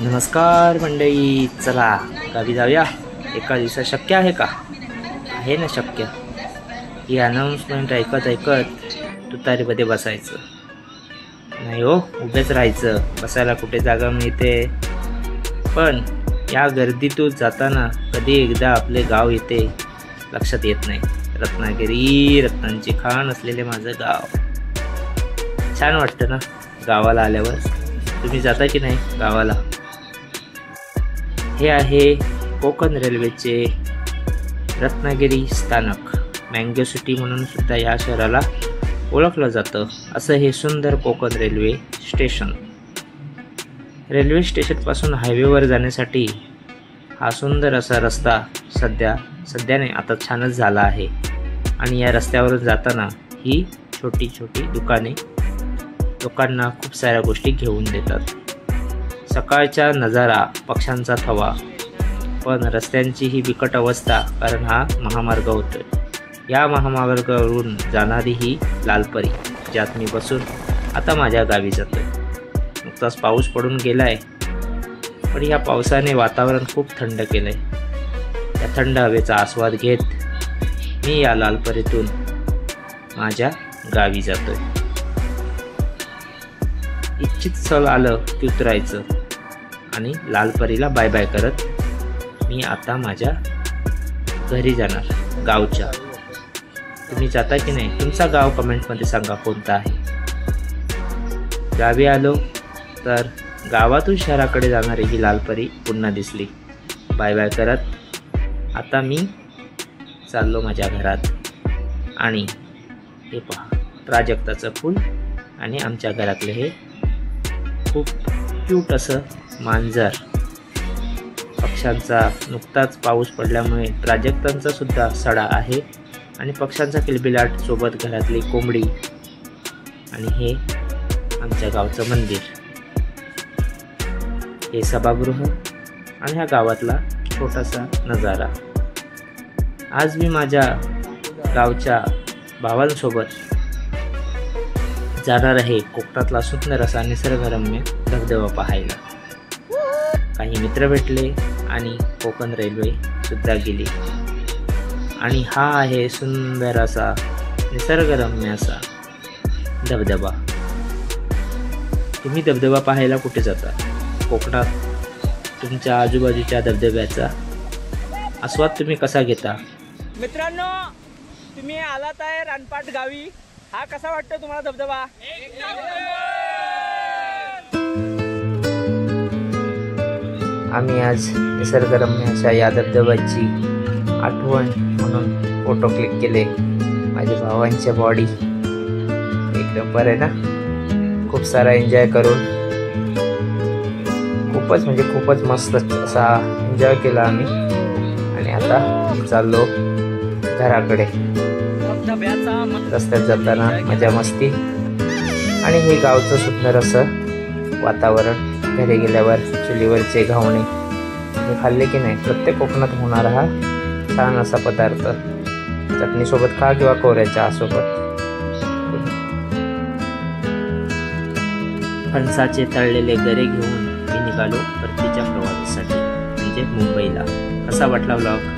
नमस्कार मंडळी, चला गावी जाऊया. एका दिवसात शक्य आहे का? आहे ना शक्य. ही अनाउन्समेंट ऐकत ऐकत तुतारीमध्ये बसायचं नाही हो, उभेच राहायचं. बसायला कुठे जागा मिळते? पण या गर्दीतून जाताना कधी एकदा आपले गाव येते लक्षात येत नाही. रत्नागिरी, रत्नांची खाण असलेले माझं गाव. छान वाटतं ना गावाला आल्यावर. तुम्ही जाता की नाही गावाला? हे आहे कोकण रेल्वेचे रत्नागिरी स्थानक. मँगो सिटी म्हणून सुद्धा या शहराला ओळखलं जातं. असं हे सुंदर कोकण रेल्वे स्टेशन. रेल्वे स्टेशनपासून हायवेवर जाण्यासाठी हा सुंदर असा रस्ता सध्याने आता छानच झाला आहे. आणि या रस्त्यावरून जाताना ही छोटी छोटी दुकाने लोकांना खूप साऱ्या गोष्टी घेऊन देतात. सकाळचा नजारा, पक्ष्यांचा थवा. पण रस्त्यांची ही बिकट अवस्था, कारण हा महामार्ग होतोय. या महामार्गावरून जाणारी ही लालपरी, ज्यात मी बसून आता माझ्या गावी जातोय. नुकताच पाऊस पडून गेलाय, पण या पावसाने वातावरण खूप थंड केलंय. या थंड हवेचा आस्वाद घेत मी या लालपरीतून माझ्या गावी जातोय. इच्छित स्थळ आलं की उतरायचं आणि लालपरीला बाय बाय करत मी आता माझ्या घरी जाणार, गावच्या. तुम्ही जाता की नाही? तुमचा गाव कमेंटमध्ये सांगा कोणता आहे. गावी आलो तर गावातून शहराकडे जाणारी ही लालपरी पुन्हा दिसली. बाय बाय करत आता मी चाललो माझ्या घरात. आणि हे पहा, प्राजक्ताचं फूल आणि आमच्या घरातले हे खूप क्यूट असं मांजर. पक्ष्यांचा नुकताच पाऊस पडल्यामुळे प्राजक्तांचा सुद्धा सडा आहे. आणि पक्ष्यांचा किलबिलाट सोबत घरातली कोंबडी. आणि हे आमच्या गावचं मंदिर, हे सभागृह आणि ह्या गावातला छोटासा नजारा. आज मी माझ्या गावच्या भावांसोबत जाणार आहे कोकणातला सुंदर असा निसर्गरम्य धबधबा पाहायला. काही मित्र भेटले आणि कोकण रेल्वे सुद्धा गेली. आणि हा आहे सुंदर असा निसर्गरम्य असा धबधबा. तुम्ही धबधबा पाहायला कुठे जाता? कोकणात तुमच्या आजूबाजूच्या धबधब्याचा आस्वाद तुम्ही कसा घेता? मित्रांनो, तुम्ही आलात आहे रानपाट गावी. हा कसा वाटतो तुम्हाला धबधबा? आम्ही आज निसर्गरम्य अशा या धबधब्याची आठवण म्हणून फोटो क्लिक केले. माझ्या भावांच्या बॉडी एकदम बरं आहे ना. खूप सारा एन्जॉय करून खूपच मस्त असा एन्जॉय केला आम्ही. आणि आता चाललो घराकडे. रस्त्यात जाताना मजा मस्ती आणि हे गावचं सुंदर असं वातावरण. घरी गेल्यावर चुलीवरचे घावणे मी खाल्ले की नाही? प्रत्येक कोकणात होणारा हा छान असा पदार्थ. चटणीसोबत खा किंवा कोऱ्या चहासोबत. फणसाचे तळलेले गरे घेऊन मी निघालो परतीच्या प्रवासासाठी, म्हणजे मुंबईला. कसा वाटला व्लॉग?